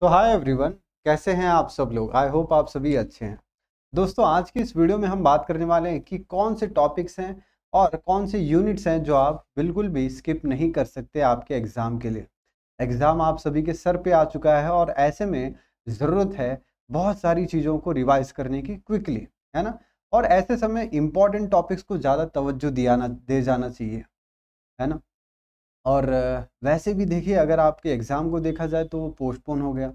तो hi everyone, कैसे हैं आप सब लोग। आई होप आप सभी अच्छे हैं। दोस्तों, आज की इस वीडियो में हम बात करने वाले हैं कि कौन से टॉपिक्स हैं और कौन से यूनिट्स हैं जो आप बिल्कुल भी स्किप नहीं कर सकते आपके एग्ज़ाम के लिए। एग्ज़ाम आप सभी के सर पे आ चुका है और ऐसे में ज़रूरत है बहुत सारी चीज़ों को रिवाइज़ करने की क्विकली, है ना। और ऐसे समय इम्पॉर्टेंट टॉपिक्स को ज़्यादा तवज्जो दे जाना चाहिए, है ना। और वैसे भी देखिए, अगर आपके एग्ज़ाम को देखा जाए तो वो पोस्टपोन हो गया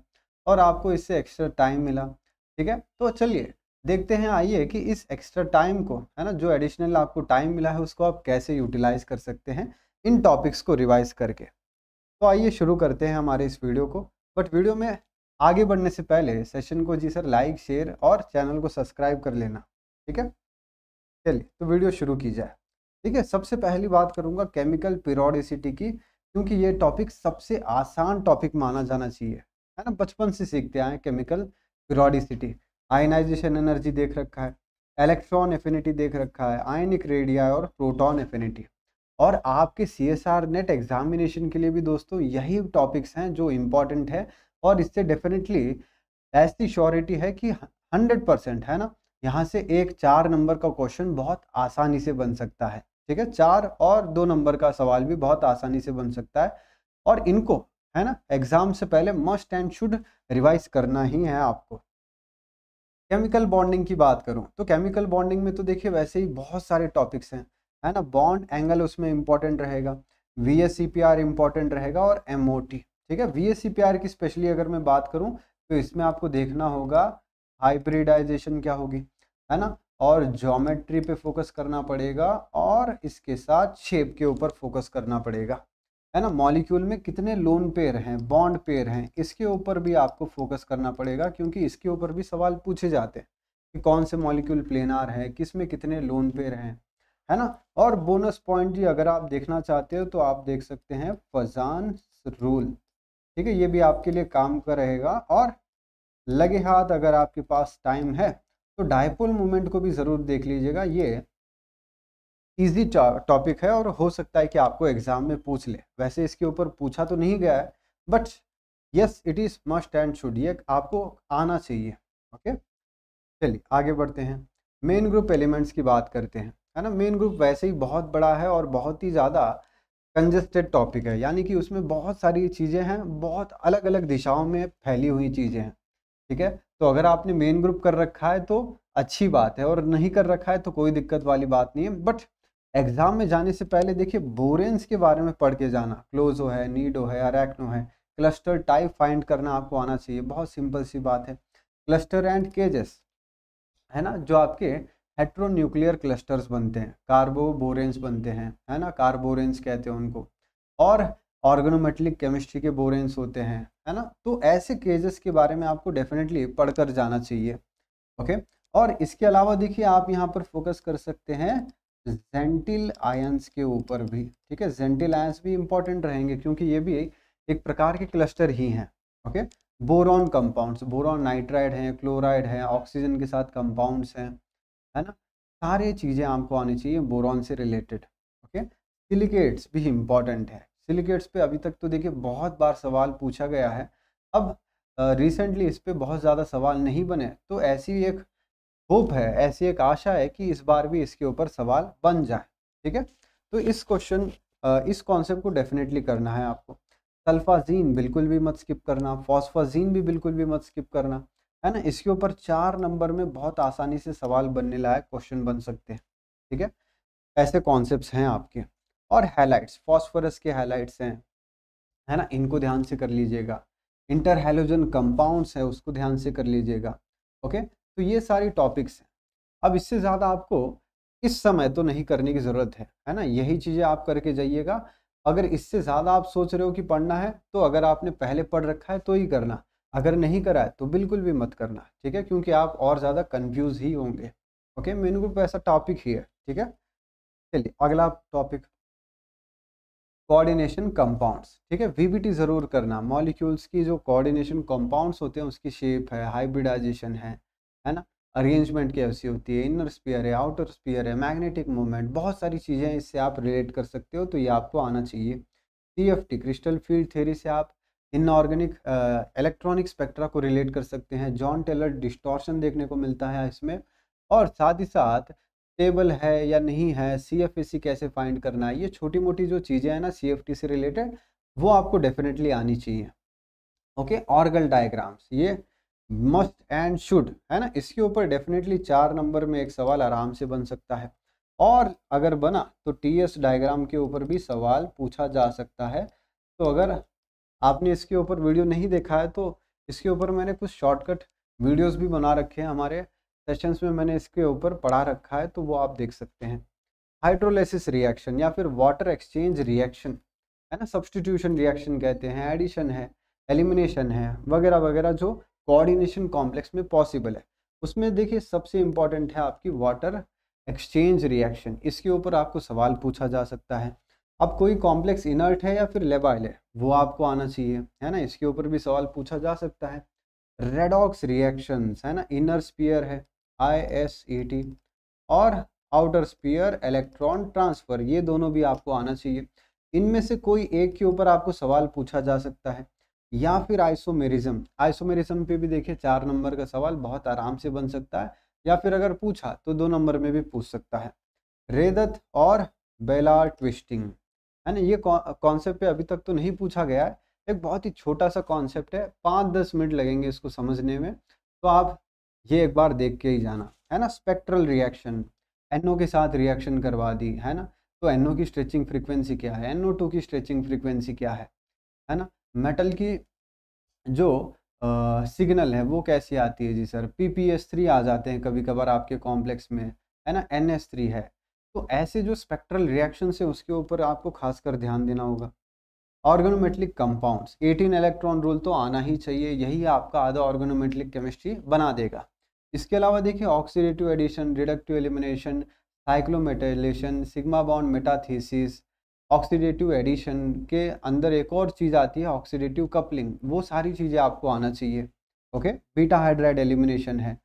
और आपको इससे एक्स्ट्रा टाइम मिला। ठीक है, तो चलिए देखते हैं, आइए कि इस एक्स्ट्रा टाइम को, है ना, जो एडिशनल आपको टाइम मिला है उसको आप कैसे यूटिलाइज़ कर सकते हैं इन टॉपिक्स को रिवाइज़ करके। तो आइए शुरू करते हैं हमारे इस वीडियो को। बट वीडियो में आगे बढ़ने से पहले सेशन को जी सर लाइक, शेयर और चैनल को सब्सक्राइब कर लेना। ठीक है, चलिए तो वीडियो शुरू की जाए। ठीक है, सबसे पहली बात करूंगा केमिकल पीरियोडिसिटी की, क्योंकि ये टॉपिक सबसे आसान टॉपिक माना जाना चाहिए, है ना। बचपन से सीखते आए केमिकल पीरियोडिसिटी। आयनाइजेशन एनर्जी देख रखा है, इलेक्ट्रॉन एफिनिटी देख रखा है, आयनिक रेडिया और प्रोटॉन एफिनिटी। और आपके CSR नेट एग्जामिनेशन के लिए भी दोस्तों यही टॉपिक्स हैं जो इम्पोर्टेंट है। और इससे डेफिनेटली ऐसी श्योरिटी है कि 100%, है ना, यहाँ से एक 4 नंबर का क्वेश्चन बहुत आसानी से बन सकता है। ठीक है, 4 और 2 नंबर का सवाल भी बहुत आसानी से बन सकता है। और इनको, है ना, एग्जाम से पहले मस्ट एंड शुड रिवाइज करना ही है आपको। केमिकल बॉन्डिंग की बात करूं तो केमिकल बॉन्डिंग में तो देखिए वैसे ही बहुत सारे टॉपिक्स हैं, है ना। बॉन्ड एंगल उसमें इंपॉर्टेंट रहेगा, VSEPR इंपॉर्टेंट रहेगा और MOT। ठीक है, VSEPR की स्पेशली अगर मैं बात करूं तो इसमें आपको देखना होगा हाइब्रिडाइजेशन क्या होगी, है ना, और ज्योमेट्री पे फोकस करना पड़ेगा और इसके साथ शेप के ऊपर फोकस करना पड़ेगा, है ना। मॉलिक्यूल में कितने लोन पेयर हैं, बॉन्ड पेयर हैं, इसके ऊपर भी आपको फोकस करना पड़ेगा, क्योंकि इसके ऊपर भी सवाल पूछे जाते हैं कि कौन से मॉलिक्यूल प्लेनार है, किस में कितने लोन पेयर हैं, है ना। और बोनस पॉइंट जी अगर आप देखना चाहते हो तो आप देख सकते हैं फजान रूल। ठीक है, ये भी आपके लिए काम का रहेगा। और लगे हाथ अगर आपके पास टाइम है तो डायपोल मोमेंट को भी ज़रूर देख लीजिएगा। ये इजी टॉपिक है और हो सकता है कि आपको एग्जाम में पूछ ले। वैसे इसके ऊपर पूछा तो नहीं गया है, but yes it is must and should, ये आपको आना चाहिए। ओके, चलिए आगे बढ़ते हैं। मेन ग्रुप एलिमेंट्स की बात करते हैं, है ना। मेन ग्रुप वैसे ही बहुत बड़ा है और बहुत ही ज़्यादा कंजेस्टेड टॉपिक है, यानी कि उसमें बहुत सारी चीज़ें हैं, बहुत अलग अलग दिशाओं में फैली हुई चीज़ें हैं। ठीक है, तो अगर आपने मेन ग्रुप कर रखा है तो अच्छी बात है, और नहीं कर रखा है तो कोई दिक्कत वाली बात नहीं है। बट एग्जाम में जाने से पहले देखिए बोरेंस के बारे में पढ़ के जाना। क्लोजो है, नीडो है, अरैक्नो है, क्लस्टर टाइप फाइंड करना आपको आना चाहिए, बहुत सिंपल सी बात है। क्लस्टर एंड केजेस, है ना, जो आपके हेट्रोन्यूक्लियर क्लस्टर्स बनते हैं, कार्बोबोरेंस बनते हैं, है ना, कार्बोरेंस कहते हैं उनको। और ऑर्गेनोमेटेलिक केमिस्ट्री के बोरेंस होते हैं, है ना। तो ऐसे केजेस के बारे में आपको डेफिनेटली पढ़कर जाना चाहिए। ओके, और इसके अलावा देखिए आप यहाँ पर फोकस कर सकते हैं जेंटिल आयंस के ऊपर भी। ठीक है, जेंटिल आयंस भी इंपॉर्टेंट रहेंगे क्योंकि ये भी एक प्रकार के क्लस्टर ही हैं। Okay, boron compounds, boron nitride हैं, क्लोराइड है, ऑक्सीजन के साथ कंपाउंड्स हैं, है ना। सारी चीज़ें आपको आनी चाहिए बोरॉन से रिलेटेड। ओके, सिलिकेट्स भी इम्पॉर्टेंट है। सिलिकेट्स पे अभी तक तो देखिए बहुत बार सवाल पूछा गया है। अब रिसेंटली इस पे बहुत ज़्यादा सवाल नहीं बने, तो ऐसी एक होप है, ऐसी एक आशा है कि इस बार भी इसके ऊपर सवाल बन जाए। ठीक है, तो इस कॉन्सेप्ट को डेफिनेटली करना है आपको। सल्फाजीन बिल्कुल भी मत स्किप करना, फॉस्फाजीन भी बिल्कुल भी मत स्किप करना, है ना। इसके ऊपर 4 नंबर में बहुत आसानी से सवाल बनने लायक क्वेश्चन बन सकते हैं। ठीक है, ऐसे कॉन्सेप्ट्स हैं आपके। और हैलाइट्स, फॉस्फोरस के हैलाइट्स हैं, है ना, इनको ध्यान से कर लीजिएगा। इंटर हैलोजन कंपाउंड्स है उसको ध्यान से कर लीजिएगा। ओके, तो ये सारी टॉपिक्स हैं। अब इससे ज़्यादा आपको इस समय तो नहीं करने की ज़रूरत है ना। यही चीज़ें आप करके जाइएगा। अगर इससे ज़्यादा आप सोच रहे हो कि पढ़ना है तो अगर आपने पहले पढ़ रखा है तो ही करना, अगर नहीं करा है तो बिल्कुल भी मत करना। ठीक है, क्योंकि आप और ज़्यादा कन्फ्यूज़ ही होंगे। ओके, मेन ग्रुप ऐसा टॉपिक ही है। ठीक है, चलिए अगला टॉपिक, कोऑर्डिनेशन कंपाउंड्स। ठीक है, VBT ज़रूर करना। मॉलिक्यूल्स की जो कोऑर्डिनेशन कंपाउंड्स होते हैं उसकी शेप है, हाइब्रिडाइजेशन है ना, अरेंजमेंट कैसी होती है, इनर स्पीयर है, आउटर स्पीयर है, मैग्नेटिक मूवमेंट, बहुत सारी चीज़ें हैं, इससे आप रिलेट कर सकते हो, तो ये आपको आना चाहिए। CFT क्रिस्टल फील्ड थ्योरी से आप इनऑर्गेनिक इलेक्ट्रॉनिक स्पेक्ट्रा को रिलेट कर सकते हैं, जॉन टेलर डिस्टॉर्शन देखने को मिलता है इसमें, और साथ ही साथ स्टेबल है या नहीं है, CFAC कैसे फाइंड करना है, ये छोटी मोटी जो चीज़ें हैं ना CFT से रिलेटेड, वो आपको डेफिनेटली आनी चाहिए। ओके, ऑर्गल डायग्राम्स ये मस्ट एंड शुड है ना, इसके ऊपर डेफिनेटली 4 नंबर में एक सवाल आराम से बन सकता है, और अगर बना तो TS डायग्राम के ऊपर भी सवाल पूछा जा सकता है। तो अगर आपने इसके ऊपर वीडियो नहीं देखा है तो इसके ऊपर मैंने कुछ शॉर्टकट वीडियोस भी बना रखे हैं, हमारे सेशंस में मैंने इसके ऊपर पढ़ा रखा है, तो वो आप देख सकते हैं। हाइड्रोलाइसिस रिएक्शन या फिर वाटर एक्सचेंज रिएक्शन है ना, सब्स्टिट्यूशन रिएक्शन कहते हैं, एडिशन है, एलिमिनेशन है, वगैरह वगैरह, जो कोऑर्डिनेशन कॉम्प्लेक्स में पॉसिबल है, उसमें देखिए सबसे इम्पॉर्टेंट है आपकी वाटर एक्सचेंज रिएक्शन। इसके ऊपर आपको सवाल पूछा जा सकता है। अब कोई कॉम्प्लेक्स इनर्ट है या फिर लेबाइल है, वो आपको आना चाहिए, है ना, इसके ऊपर भी सवाल पूछा जा सकता है। रेडॉक्स रिएक्शंस है ना, इनर स्पीयर है ISET, और आउटर स्पीयर इलेक्ट्रॉन ट्रांसफर, ये दोनों भी आपको आना चाहिए। इनमें से कोई एक के ऊपर आपको सवाल पूछा जा सकता है, या फिर आइसोमेरिज्म। आइसोमेरिज्म पे भी देखिए 4 नंबर का सवाल बहुत आराम से बन सकता है, या फिर अगर पूछा तो 2 नंबर में भी पूछ सकता है। रेदत और बेलार ट्विस्टिंग है ना, ये कॉन्सेप्ट पे अभी तक तो नहीं पूछा गया है, एक बहुत ही छोटा सा कॉन्सेप्ट है, 5-10 मिनट लगेंगे इसको समझने में, तो आप ये एक बार देख के ही जाना, है ना। स्पेक्ट्रल रिएक्शन, NO के साथ रिएक्शन करवा दी, है ना, तो NO की स्ट्रेचिंग फ्रीक्वेंसी क्या है, NO2 की स्ट्रेचिंग फ्रीक्वेंसी क्या है ना। मेटल की जो सिग्नल है वो कैसी आती है जी सर, PPS3 आ जाते हैं कभी कभार आपके कॉम्प्लेक्स में, है ना, NS3 है। तो ऐसे जो स्पेक्ट्रल रिएक्शन है उसके ऊपर आपको खासकर ध्यान देना होगा। ऑर्गेनोमेटलिक कंपाउंड्स, 18 इलेक्ट्रॉन रूल तो आना ही चाहिए, यही आपका आधा ऑर्गेनोमेटलिक केमिस्ट्री बना देगा। इसके अलावा देखिए oxidative addition, reductive elimination, cyclometalation, sigma bond metathesis, oxidative addition के अंदर एक और चीज़ आती है ऑक्सीडेटिव कपलिंग, वो सारी चीज़ें आपको आना चाहिए। ओके, बीटा हाइड्राइड एलिमिनेशन है,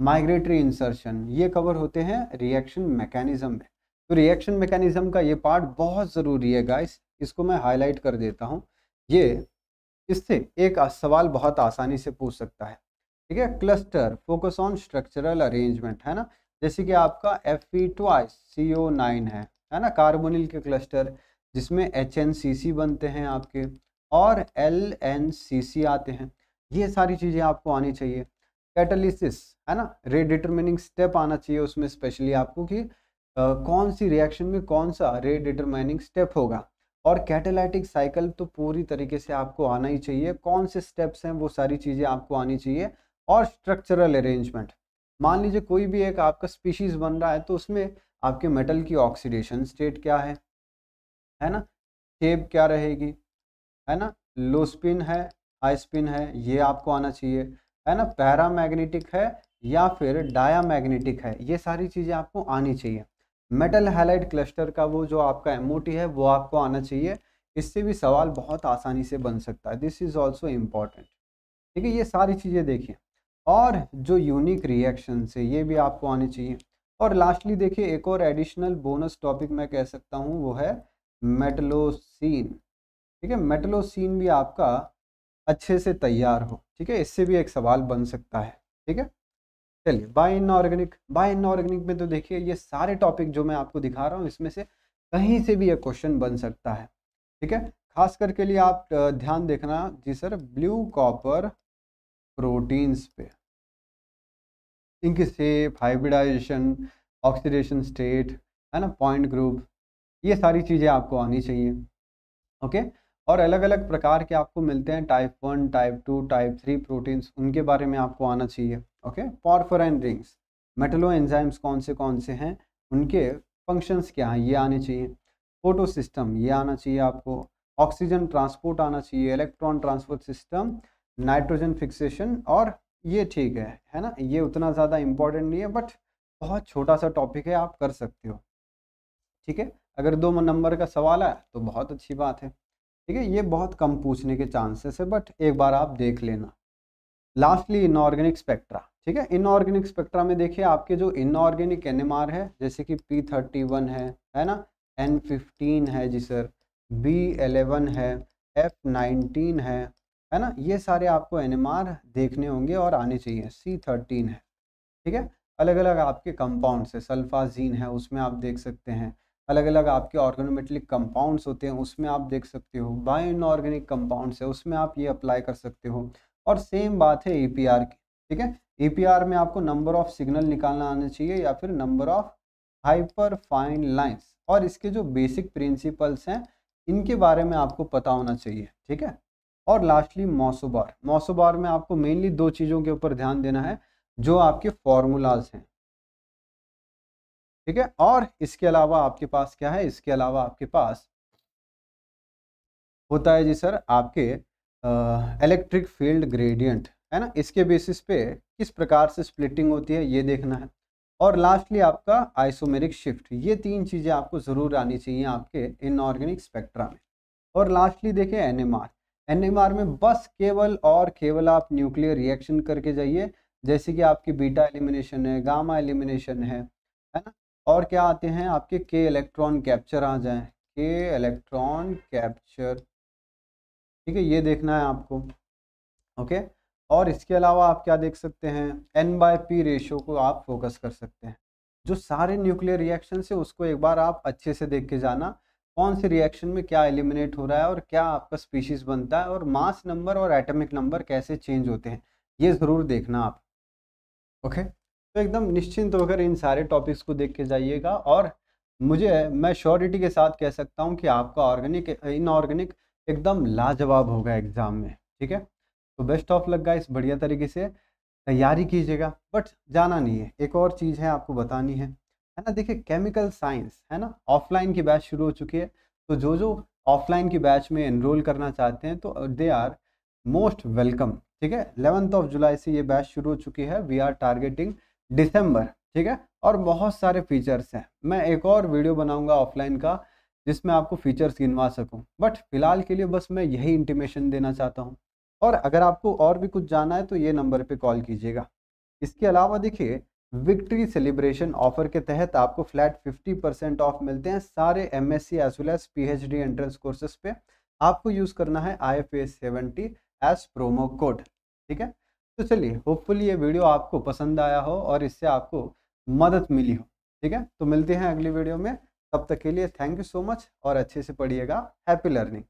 माइग्रेटरी इंसर्शन, ये कवर होते हैं रिएक्शन मैकेनिज्म में। तो रिएक्शन मैकेनिज्म का ये पार्ट बहुत ज़रूरी है गाइस, इसको मैं हाईलाइट कर देता हूँ। ये इससे एक सवाल बहुत आसानी से पूछ सकता है, ठीक है। Cluster, focus on structural arrangement, है ना, जैसे कि आपका Fe2CO9 है ना, कार्बोनिल के क्लस्टर जिसमें HNCC बनते हैं आपके, और LNCC आते हैं, ये सारी चीज़ें आपको आनी चाहिए। कैटालिसिस है ना, रे डिटरमिनिंग स्टेप आना चाहिए उसमें स्पेशली आपको, कि कौन सी रिएक्शन में कौन सा रे डिटरमाइनिंग स्टेप होगा, और कैटालाइटिक साइकिल तो पूरी तरीके से आपको आना ही चाहिए, कौन से स्टेप्स हैं वो सारी चीज़ें आपको आनी चाहिए। और स्ट्रक्चरल अरेंजमेंट, मान लीजिए कोई भी एक आपका स्पीशीज बन रहा है, तो उसमें आपके मेटल की ऑक्सीडेशन स्टेट क्या है ना, शेप क्या रहेगी, है ना, लो स्पिन है, हाई स्पिन है, ये आपको आना चाहिए, है ना, पैरामैग्नेटिक है या फिर डायामैग्नेटिक है, ये सारी चीज़ें आपको आनी चाहिए। मेटल हैलाइड क्लस्टर का वो जो आपका MOT है वो आपको आना चाहिए, इससे भी सवाल बहुत आसानी से बन सकता है, दिस इज़ ऑल्सो इम्पॉर्टेंट, ठीक है। ये सारी चीज़ें देखिए, और जो यूनिक रिएक्शन है ये भी आपको आनी चाहिए। और लास्टली देखिए एक और एडिशनल बोनस टॉपिक मैं कह सकता हूँ, वो है मेटलोसीन, ठीक है। मेटलोसीन भी आपका अच्छे से तैयार हो, ठीक है, इससे भी एक सवाल बन सकता है, ठीक है। चलिए बाय इनऑर्गेनिक में तो देखिए ये सारे टॉपिक जो मैं आपको दिखा रहा हूँ इसमें से कहीं से भी एक क्वेश्चन बन सकता है, ठीक है। खास करके लिए आप ध्यान देखना जी सर, ब्लू कॉपर प्रोटीन्स पे, इनकी शेप, हाइब्रिडाइजेशन, ऑक्सीडेशन स्टेट, है ना, पॉइंट ग्रुप, ये सारी चीज़ें आपको आनी चाहिए। ओके, और अलग अलग प्रकार के आपको मिलते हैं, टाइप 1, टाइप 2, टाइप 3 प्रोटीन्स, उनके बारे में आपको आना चाहिए। ओके, पॉरफोराइन रिंग्स, मेटलो एंजाइम्स कौन से हैं, उनके फंक्शंस क्या हैं, ये आने चाहिए। फोटो सिस्टम, ये आना चाहिए आपको। ऑक्सीजन ट्रांसपोर्ट आना चाहिए, electron transport system, nitrogen fixation, और ये ठीक है ना, ये उतना ज़्यादा इम्पोर्टेंट नहीं है, बट बहुत छोटा सा टॉपिक है, आप कर सकते हो, ठीक है। अगर 2 नंबर का सवाल है तो बहुत अच्छी बात है, ठीक है, ये बहुत कम पूछने के चांसेस है, बट एक बार आप देख लेना। लास्टली इनऑर्गेनिक स्पेक्ट्रा, ठीक है। इनऑर्गेनिक स्पेक्ट्रा में देखिए आपके जो इनऑर्गेनिक NMR है, जैसे कि P31 है ना, N15 है जी सर, B11 है, F19 है, है ना, ये सारे आपको NMR देखने होंगे और आने चाहिए। C13 है, ठीक है। अलग अलग आपके कंपाउंड्स है, सल्फाजीन है उसमें आप देख सकते हैं, अलग अलग आपके ऑर्गेनोमेटेलिक कंपाउंड्स होते हैं उसमें आप देख सकते हो, बायो इनऑर्गेनिक कंपाउंड्स है उसमें आप ये अप्लाई कर सकते हो। और सेम बात है APR की, ठीक है। APR में आपको नंबर ऑफ सिग्नल निकालना आना चाहिए या फिर number of hyper fine lines, और इसके जो बेसिक प्रिंसिपल्स हैं इनके बारे में आपको पता होना चाहिए, ठीक है। और लास्टली मॉसोबार, मॉसोबार में आपको मेनली दो चीज़ों के ऊपर ध्यान देना है, जो आपके फॉर्मूलाज हैं, ठीक है। और इसके अलावा आपके पास क्या है, इसके अलावा आपके पास होता है जी सर आपके इलेक्ट्रिक फील्ड ग्रेडियंट, है ना, इसके बेसिस पे किस प्रकार से स्प्लिटिंग होती है ये देखना है। और लास्टली आपका आइसोमेरिक शिफ्ट, ये तीन चीज़ें आपको ज़रूर आनी चाहिए आपके इनऑर्गेनिक स्पेक्ट्रा में। और लास्टली देखें NMR, NMR में बस केवल और केवल आप न्यूक्लियर रिएक्शन करके जाइए, जैसे कि आपकी बीटा एलिमिनेशन है, गामा एलिमिनेशन है ना। और क्या आते हैं आपके के इलेक्ट्रॉन कैप्चर आ जाएं, के इलेक्ट्रॉन कैप्चर, ठीक है, ये देखना है आपको, ओके। और इसके अलावा आप क्या देख सकते हैं, N/P रेशियो को आप फोकस कर सकते हैं। जो सारे न्यूक्लियर रिएक्शन है उसको एक बार आप अच्छे से देख के जाना, कौन से रिएक्शन में क्या एलिमिनेट हो रहा है और क्या आपका स्पीशीज बनता है और मास नंबर और एटॉमिक नंबर कैसे चेंज होते हैं, ये ज़रूर देखना आप, ओके। तो एकदम निश्चिंत होकर इन सारे टॉपिक्स को देख के जाइएगा, और मैं श्योरिटी के साथ कह सकता हूँ कि आपका ऑर्गेनिक इनऑर्गेनिक एकदम लाजवाब होगा एग्जाम में, ठीक है। तो बेस्ट ऑफ लक गाइस, बढ़िया तरीके से तैयारी कीजिएगा, बट जाना नहीं है। एक और चीज़ है आपको बतानी है ना, देखिए केमिकल साइंस है ना, ऑफलाइन की बैच शुरू हो चुकी है, तो जो जो ऑफलाइन की बैच में एनरोल करना चाहते हैं तो दे आर मोस्ट वेलकम, ठीक है। 11 जुलाई से ये बैच शुरू हो चुकी है, वी आर टारगेटिंग दिसंबर, ठीक है। और बहुत सारे फीचर्स हैं, मैं एक और वीडियो बनाऊंगा ऑफलाइन का जिसमें आपको फीचर्स गिनवा सकूं, बट फिलहाल के लिए बस मैं यही इंटीमेशन देना चाहता हूं। और अगर आपको और भी कुछ जानना है तो ये नंबर पे कॉल कीजिएगा। इसके अलावा देखिए, विक्ट्री सेलिब्रेशन ऑफर के तहत आपको फ्लैट 50% ऑफ मिलते हैं सारे MSc as well as PhD entrance courses पे। आपको यूज़ करना है IFAS 70 एज प्रोमो कोड, ठीक है। तो चलिए, होपफुली ये वीडियो आपको पसंद आया हो और इससे आपको मदद मिली हो, ठीक है। तो मिलते हैं अगली वीडियो में, तब तक के लिए थैंक यू सो मच और अच्छे से पढ़िएगा। Happy learning.